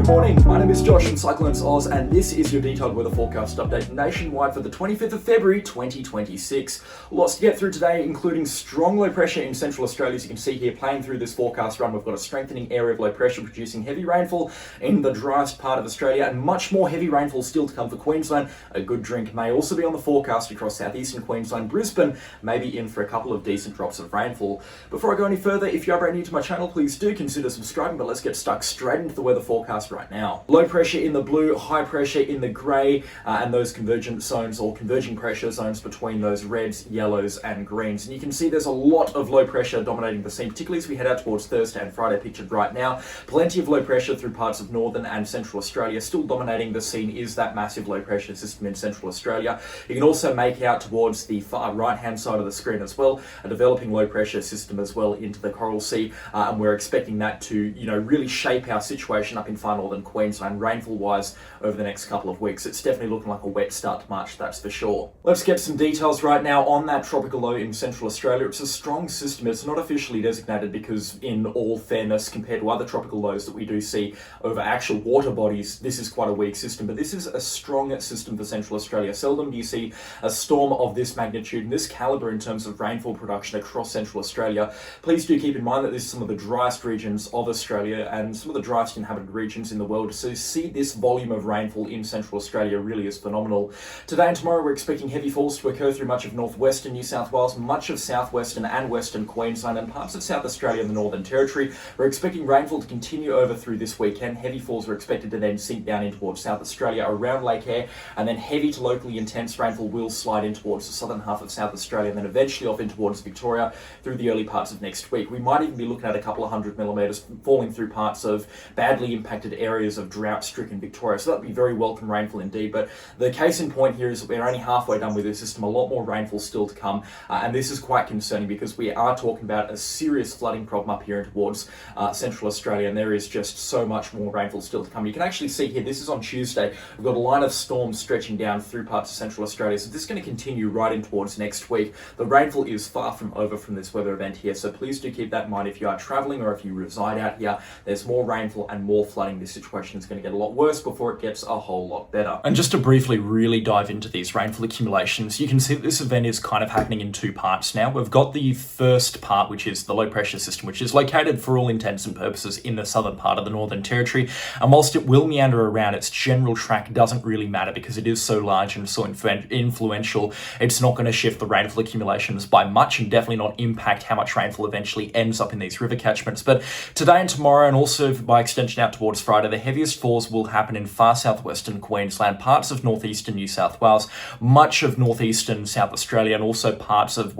Good morning, my name is Josh from Cyclone Oz, and this is your detailed weather forecast update nationwide for the 25th of February 2026. Lots to get through today, including strong low pressure in central Australia. As you can see here, playing through this forecast run, we've got a strengthening area of low pressure producing heavy rainfall in the driest part of Australia, and much more heavy rainfall still to come for Queensland. A good drink may also be on the forecast across southeastern Queensland. Brisbane may be in for a couple of decent drops of rainfall. Before I go any further, if you are brand new to my channel, please do consider subscribing, but let's get stuck straight into the weather forecast right now. Low pressure in the blue, high pressure in the grey, and those convergent zones or converging pressure zones between those reds, yellows and greens. And you can see there's a lot of low pressure dominating the scene, particularly as we head out towards Thursday and Friday pictured right now. Plenty of low pressure through parts of northern and central Australia. Still dominating the scene is that massive low pressure system in central Australia. You can also make out towards the far right hand side of the screen as well, a developing low pressure system as well into the Coral Sea, and we're expecting that to really shape our situation up in far northern Queensland rainfall wise over the next couple of weeks. It's definitely looking like a wet start to March, that's for sure. Let's get some details right now on that tropical low in central Australia. It's a strong system. It's not officially designated because, in all fairness, compared to other tropical lows that we do see over actual water bodies, this is quite a weak system, but this is a strong system for central Australia. Seldom do you see a storm of this magnitude and this caliber in terms of rainfall production across central Australia. Please do keep in mind that this is some of the driest regions of Australia and some of the driest inhabited regions in the world. So see this volume of rainfall in central Australia really is phenomenal. Today and tomorrow we're expecting heavy falls to occur through much of northwestern New South Wales, much of southwestern and western Queensland and parts of South Australia and the Northern Territory. We're expecting rainfall to continue over through this weekend. Heavy falls are expected to then sink down in towards South Australia around Lake Eyre, and then heavy to locally intense rainfall will slide in towards the southern half of South Australia and then eventually off in towards Victoria through the early parts of next week. We might even be looking at a couple of 100 millimetres falling through parts of badly impacted areas of drought-stricken Victoria. So that'd be very welcome rainfall indeed. But the case in point here is that we're only halfway done with this system. A lot more rainfall still to come, and this is quite concerning because we are talking about a serious flooding problem up here towards central Australia, and there is just so much more rainfall still to come. You can actually see here, this is on Tuesday, we've got a line of storms stretching down through parts of central Australia, so this is going to continue right in towards next week. The rainfall is far from over from this weather event here, so please do keep that in mind if you are travelling or if you reside out here. There's more rainfall and more flooding. This situation is going to get a lot worse before it gets a whole lot better. And just to briefly really dive into these rainfall accumulations, you can see that this event is kind of happening in two parts now. We've got the first part, which is the low pressure system, which is located for all intents and purposes in the southern part of the Northern Territory. And whilst it will meander around, its general track doesn't really matter because it is so large and so influential. It's not going to shift the rainfall accumulations by much and definitely not impact how much rainfall eventually ends up in these river catchments. But today and tomorrow, and also by extension out towards Friday, the heaviest falls will happen in far southwestern Queensland, parts of northeastern New South Wales, much of northeastern South Australia, and also parts of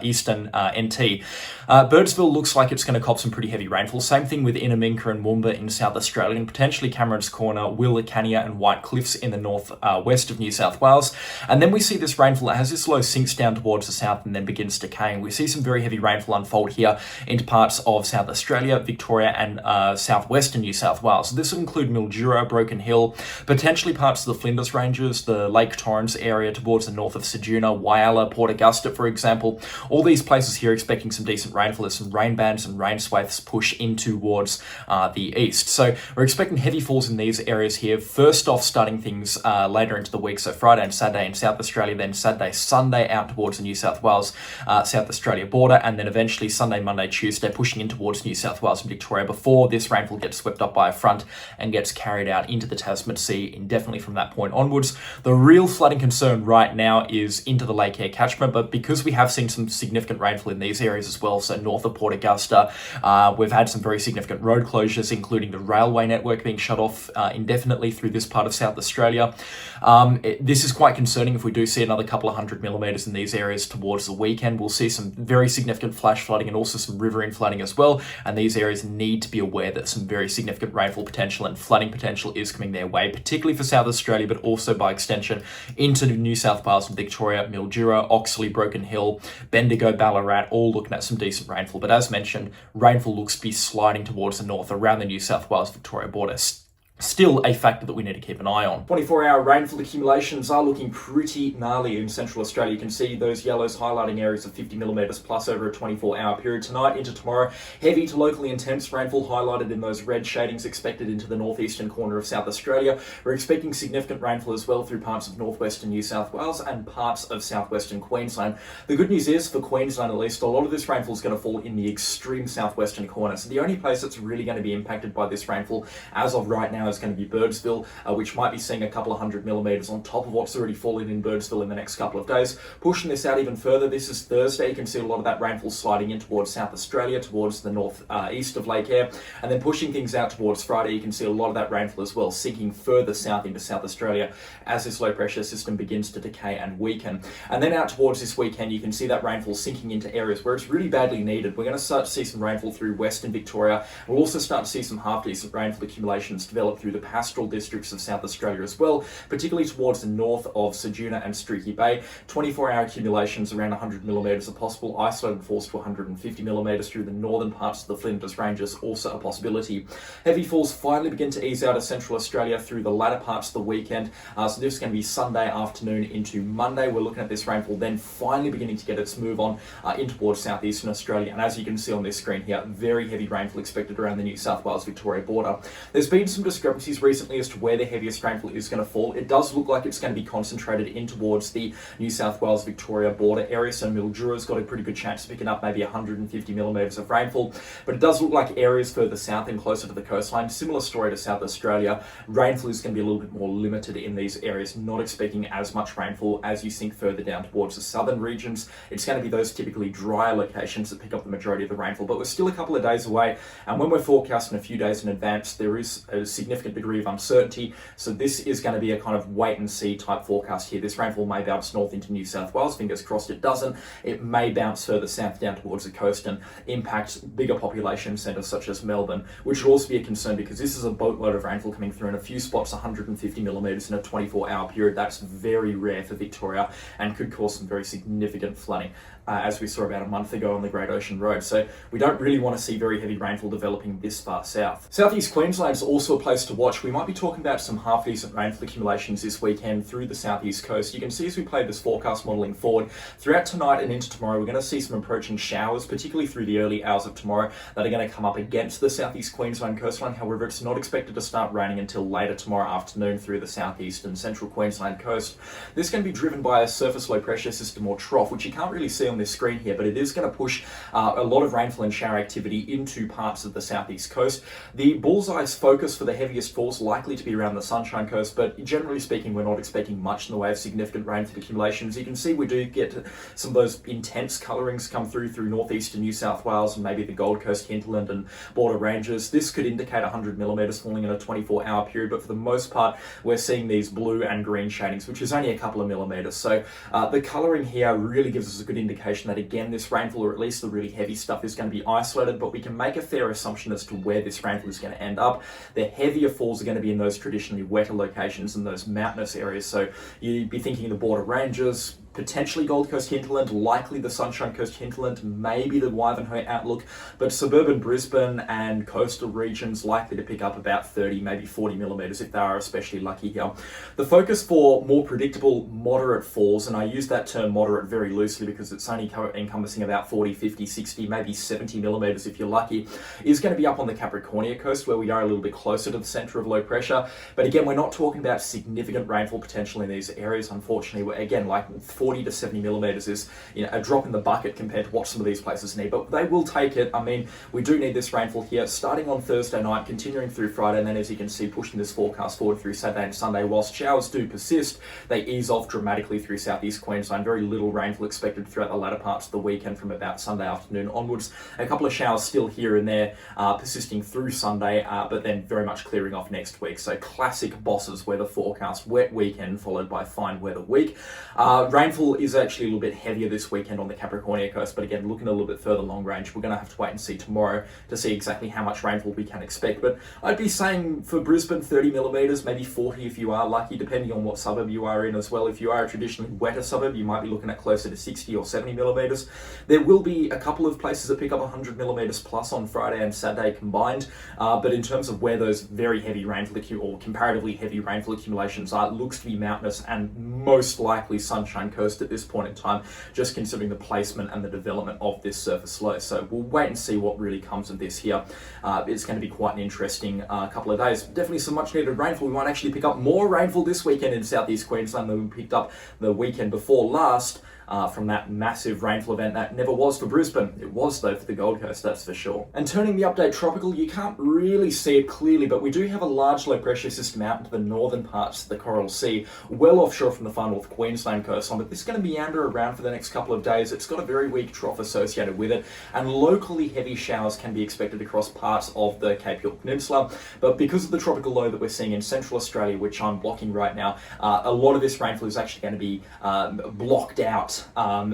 eastern NT. Birdsville looks like it's going to cop some pretty heavy rainfall. Same thing with Inaminka and Moomba in South Australia, and potentially Cameron's Corner, Willikania and White Cliffs in the north-west of New South Wales. And then we see this rainfall as this low sinks down towards the south and then begins decaying. We see some very heavy rainfall unfold here into parts of South Australia, Victoria and southwestern New South Wales. So this will include Mildura, Broken Hill, potentially parts of the Flinders Ranges, the Lake Torrens area towards the north of Ceduna, Whyalla, Port Augusta, for example. All these places here expecting some decent rainfall as some rain bands and rain swathes push in towards the east. So we're expecting heavy falls in these areas here. First off, starting things later into the week, so Friday and Saturday in South Australia, then Saturday, Sunday out towards the New South Wales, South Australia border, and then eventually Sunday, Monday, Tuesday pushing in towards New South Wales and Victoria before this rainfall gets swept up by a front and gets carried out into the Tasman Sea indefinitely from that point onwards. The real flooding concern right now is into the Lake Eyre catchment, but because we have seen some significant rainfall in these areas as well, so north of Port Augusta, we've had some very significant road closures, including the railway network being shut off indefinitely through this part of South Australia. This is quite concerning. If we do see another couple of 100 millimetres in these areas towards the weekend, we'll see some very significant flash flooding and also some riverine flooding as well, and these areas need to be aware that some very significant rainfall potential and flooding potential is coming their way, particularly for South Australia, but also by extension into New South Wales and Victoria, Mildura, Oxley, Broken Hill, Bendigo, Ballarat, all looking at some decent rainfall. But as mentioned, rainfall looks to be sliding towards the north around the New South Wales-Victoria border. still a factor that we need to keep an eye on. 24-hour rainfall accumulations are looking pretty gnarly in Central Australia. You can see those yellows highlighting areas of 50 millimetres plus over a 24-hour period. Tonight into tomorrow, heavy to locally intense rainfall highlighted in those red shadings expected into the northeastern corner of South Australia. We're expecting significant rainfall as well through parts of northwestern New South Wales and parts of southwestern Queensland. The good news is, for Queensland at least, a lot of this rainfall is going to fall in the extreme southwestern corner. So the only place that's really going to be impacted by this rainfall as of right now is going to be Birdsville, which might be seeing a couple of 100 millimetres on top of what's already fallen in Birdsville in the next couple of days. Pushing this out even further, this is Thursday. You can see a lot of that rainfall sliding in towards South Australia, towards the north east of Lake Eyre, and then pushing things out towards Friday. You can see a lot of that rainfall as well sinking further south into South Australia as this low pressure system begins to decay and weaken. And then out towards this weekend, you can see that rainfall sinking into areas where it's really badly needed. We're going to start to see some rainfall through Western Victoria. We'll also start to see some half-decent rainfall accumulations develop through the pastoral districts of South Australia as well, particularly towards the north of Ceduna and Streaky Bay. 24-hour accumulations around 100 millimetres are possible. Isolated falls to 150 millimetres through the northern parts of the Flinders Ranges, also a possibility. Heavy falls finally begin to ease out of Central Australia through the latter parts of the weekend. So this is going to be Sunday afternoon into Monday. We're looking at this rainfall then finally beginning to get its move on in towards southeastern Australia. And as you can see on this screen here, very heavy rainfall expected around the New South Wales-Victoria border. There's been some discrepancies recently as to where the heaviest rainfall is going to fall. It does look like it's going to be concentrated in towards the New South Wales-Victoria border area, so Mildura's got a pretty good chance of picking up maybe 150 millimetres of rainfall, but it does look like areas further south and closer to the coastline, similar story to South Australia, rainfall is going to be a little bit more limited in these areas, not expecting as much rainfall as you sink further down towards the southern regions. It's going to be those typically drier locations that pick up the majority of the rainfall, but we're still a couple of days away, and when we're forecasting a few days in advance, there is a significant degree of uncertainty. So this is going to be a kind of wait and see type forecast here. This rainfall may bounce north into New South Wales. Fingers crossed it doesn't. It may bounce further south down towards the coast and impact bigger population centres such as Melbourne, which would also be a concern because this is a boatload of rainfall coming through in a few spots, 150 millimetres in a 24-hour period. That's very rare for Victoria and could cause some very significant flooding, as we saw about a month ago on the Great Ocean Road. So we don't really want to see very heavy rainfall developing this far south. Southeast Queensland is also a place to watch. We might be talking about some half-decent rainfall accumulations this weekend through the southeast coast. You can see as we play this forecast modelling forward, throughout tonight and into tomorrow, we're going to see some approaching showers, particularly through the early hours of tomorrow, that are going to come up against the southeast Queensland coastline. However, it's not expected to start raining until later tomorrow afternoon through the southeast and central Queensland coast. This is going to be driven by a surface low pressure system or trough, which you can't really see on this screen here, but it is going to push a lot of rainfall and shower activity into parts of the southeast coast. The bullseye's focus for the heaviest falls likely to be around the Sunshine Coast, but generally speaking, we're not expecting much in the way of significant rainfall accumulations. You can see we do get some of those intense colourings come through northeastern New South Wales and maybe the Gold Coast, hinterland and border ranges. This could indicate 100 millimetres falling in a 24-hour period, but for the most part, we're seeing these blue and green shadings, which is only a couple of millimetres. So the colouring here really gives us a good indication that, again, this rainfall, or at least the really heavy stuff, is going to be isolated, but we can make a fair assumption as to where this rainfall is going to end up. The heavier falls are going to be in those traditionally wetter locations and those mountainous areas. So you'd be thinking the border ranges, potentially Gold Coast hinterland, likely the Sunshine Coast hinterland, maybe the Wivenhoe outlook, but suburban Brisbane and coastal regions likely to pick up about 30, maybe 40 millimetres if they are especially lucky here. The focus for more predictable moderate falls, and I use that term moderate very loosely because it's only encompassing about 40, 50, 60, maybe 70 millimetres if you're lucky, is going to be up on the Capricornia coast where we are a little bit closer to the centre of low pressure. But again, we're not talking about significant rainfall potential in these areas, unfortunately. Again, like 40 to 70 millimetres is a drop in the bucket compared to what some of these places need, but they will take it. I mean, we do need this rainfall here starting on Thursday night, continuing through Friday, and then as you can see, pushing this forecast forward through Saturday and Sunday. Whilst showers do persist, they ease off dramatically through southeast Queensland. Very little rainfall expected throughout the latter parts of the weekend from about Sunday afternoon onwards. A couple of showers still here and there, persisting through Sunday, but then very much clearing off next week. So classic bosses weather forecast, wet weekend followed by fine weather week. Rainfall rainfall is actually a little bit heavier this weekend on the Capricornia coast, but again, looking a little bit further long range, we're going to have to wait and see tomorrow to see exactly how much rainfall we can expect. But I'd be saying for Brisbane, 30 millimetres, maybe 40 if you are lucky, depending on what suburb you are in as well. If you are a traditionally wetter suburb, you might be looking at closer to 60 or 70 millimetres. There will be a couple of places that pick up 100 millimetres plus on Friday and Saturday combined, but in terms of where those very heavy rainfall or comparatively heavy rainfall accumulations are, it looks to be mountainous and most likely Sunshine Coast at this point in time, just considering the placement and the development of this surface low. So we'll wait and see what really comes of this here. It's going to be quite an interesting couple of days. Definitely some much needed rainfall. We might actually pick up more rainfall this weekend in southeast Queensland than we picked up the weekend before last. From that massive rainfall event that never was for Brisbane. It was though for the Gold Coast, that's for sure. And turning the update tropical, you can't really see it clearly, but we do have a large low pressure system out into the northern parts of the Coral Sea, well offshore from the far north Queensland coastline, but this is going to meander around for the next couple of days. It's got a very weak trough associated with it, and locally heavy showers can be expected across parts of the Cape York Peninsula, but because of the tropical low that we're seeing in central Australia, which I'm blocking right now, a lot of this rainfall is actually going to be blocked out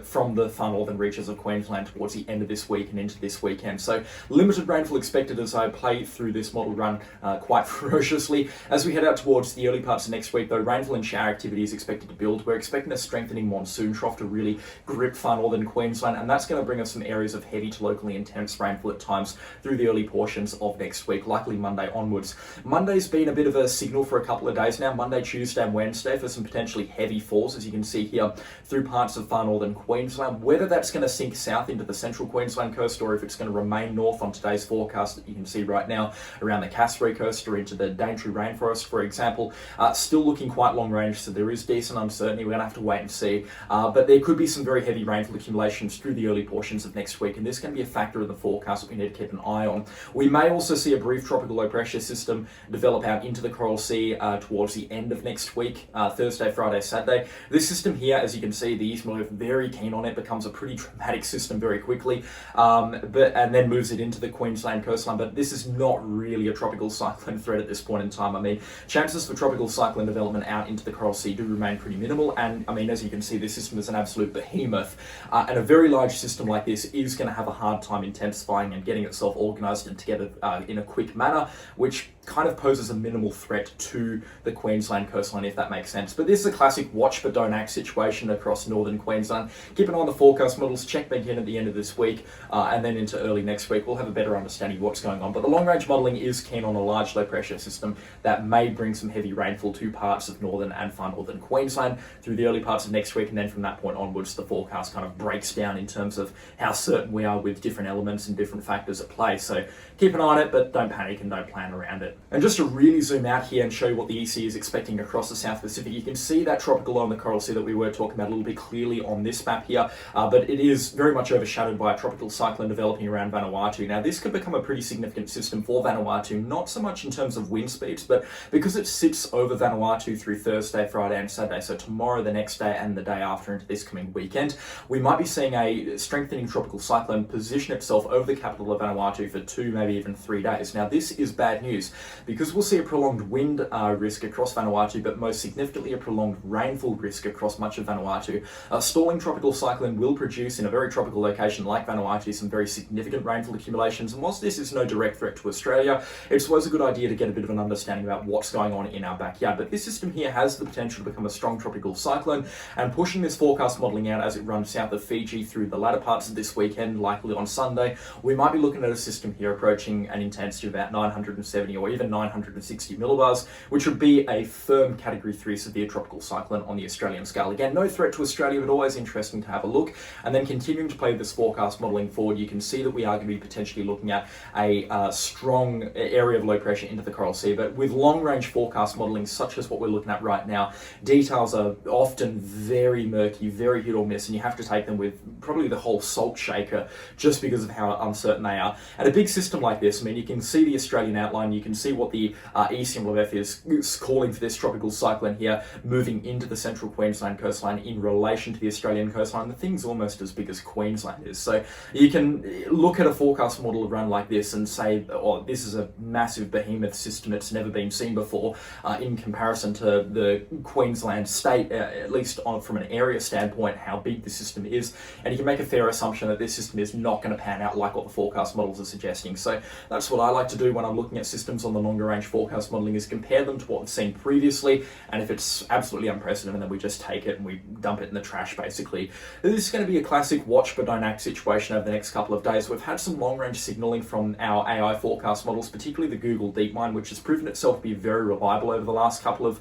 from the far northern reaches of Queensland towards the end of this week and into this weekend. So limited rainfall expected as I play through this model run quite ferociously. As we head out towards the early parts of next week, though, rainfall and shower activity is expected to build. We're expecting a strengthening monsoon trough to really grip far northern Queensland, and that's going to bring us some areas of heavy to locally intense rainfall at times through the early portions of next week, likely Monday onwards. Monday's been a bit of a signal for a couple of days now, Monday, Tuesday and Wednesday, for some potentially heavy falls, as you can see here, through parts of far northern Queensland. Whether that's going to sink south into the central Queensland coast or if it's going to remain north on today's forecast that you can see right now around the Cassowary coast or into the Daintree rainforest, for example, still looking quite long range, so there is decent uncertainty. We're going to have to wait and see, but there could be some very heavy rainfall accumulations through the early portions of next week, and this is going to be a factor in the forecast that we need to keep an eye on. We may also see a brief tropical low pressure system develop out into the Coral Sea towards the end of next week, Thursday, Friday, Saturday. This system here, as you can see, the east move very keen on it, becomes a pretty dramatic system very quickly, and then moves it into the Queensland coastline. But this is not really a tropical cyclone threat at this point in time. I mean, chances for tropical cyclone development out into the Coral Sea do remain pretty minimal, and I mean, as you can see, this system is an absolute behemoth, and a very large system like this is going to have a hard time intensifying and getting itself organised and together in a quick manner, which kind of poses a minimal threat to the Queensland coastline, if that makes sense. But this is a classic watch but don't act situation across northern Queensland. Keep an eye on the forecast models, check back in at the end of this week, and then into early next week. We'll have a better understanding of what's going on. But the long range modelling is keen on a large low pressure system that may bring some heavy rainfall to parts of northern and far northern Queensland through the early parts of next week, and then from that point onwards the forecast kind of breaks down in terms of how certain we are with different elements and different factors at play. So keep an eye on it, but don't panic and don't plan around it. And just to really zoom out here and show you what the EC is expecting across the South Pacific, you can see that tropical low in the Coral Sea that we were talking about a little bit clearly on this map here, but it is very much overshadowed by a tropical cyclone developing around Vanuatu. Now this could become a pretty significant system for Vanuatu, not so much in terms of wind speeds, but because it sits over Vanuatu through Thursday, Friday and Saturday, so tomorrow, the next day and the day after into this coming weekend, we might be seeing a strengthening tropical cyclone position itself over the capital of Vanuatu for 2, maybe even 3 days. Now this is bad news, because we'll see a prolonged wind risk across Vanuatu, but most significantly a prolonged rainfall risk across much of Vanuatu. A stalling tropical cyclone will produce in a very tropical location like Vanuatu some very significant rainfall accumulations, and whilst this is no direct threat to Australia, it's always a good idea to get a bit of an understanding about what's going on in our backyard. But this system here has the potential to become a strong tropical cyclone, and pushing this forecast modelling out as it runs south of Fiji through the latter parts of this weekend, likely on Sunday, we might be looking at a system here approaching an intensity of about 970 or even 960 millibars, which would be a firm Category 3 severe tropical cyclone on the Australian scale. Again, no threat to Australia, but always interesting to have a look. And then continuing to play this forecast modelling forward, you can see that we are going to be potentially looking at a strong area of low pressure into the Coral Sea. But with long-range forecast modelling, such as what we're looking at right now, details are often very murky, very hit or miss, and you have to take them with probably the whole salt shaker just because of how uncertain they are. And a big system like this, I mean, you can see the Australian outline, you can see what the ECMWF is calling for this tropical cyclone here moving into the central Queensland coastline in relation to the Australian coastline, the thing's almost as big as Queensland is. So you can look at a forecast model run like this and say, oh, this is a massive behemoth system, it's never been seen before, in comparison to the Queensland state, at least from an area standpoint, how big the system is. And you can make a fair assumption that this system is not going to pan out like what the forecast models are suggesting. So that's what I like to do when I'm looking at systems on the longer range forecast modeling, is compare them to what we've seen previously, and if it's absolutely unprecedented, then we just take it and we dump it in the trash, basically. This is going to be a classic watch but don't act situation over the next couple of days. We've had some long range signaling from our AI forecast models, particularly the Google DeepMind, which has proven itself to be very reliable over the last couple of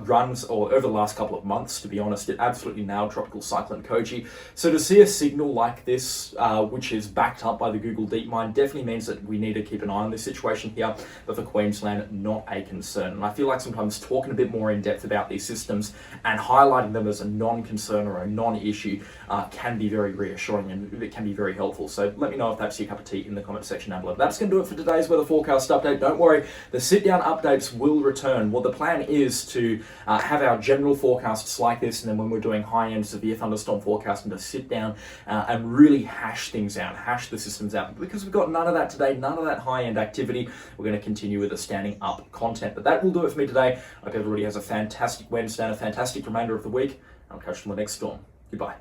runs, or over the last couple of months, to be honest. It absolutely nailed Tropical Cyclone Koji. So to see a signal like this, which is backed up by the Google DeepMind, definitely means that we need to keep an eye on this situation here, but for Queensland, not a concern. And I feel like sometimes talking a bit more in depth about these systems and highlighting them as a non-concern or a non-issue can be very reassuring, and it can be very helpful. So let me know if that's your cup of tea in the comment section down below. That's going to do it for today's weather forecast update. Don't worry, the sit-down updates will return. Well, the plan is to have our general forecasts like this, and then when we're doing high-end severe thunderstorm forecasting, to sit down and really hash things out, hash the systems out. But because we've got none of that today, none of that high-end activity, we're going to continue with the standing up content. But that will do it for me today. I hope everybody has a fantastic Wednesday and a fantastic remainder of the week. I'll catch you on the next storm. Goodbye.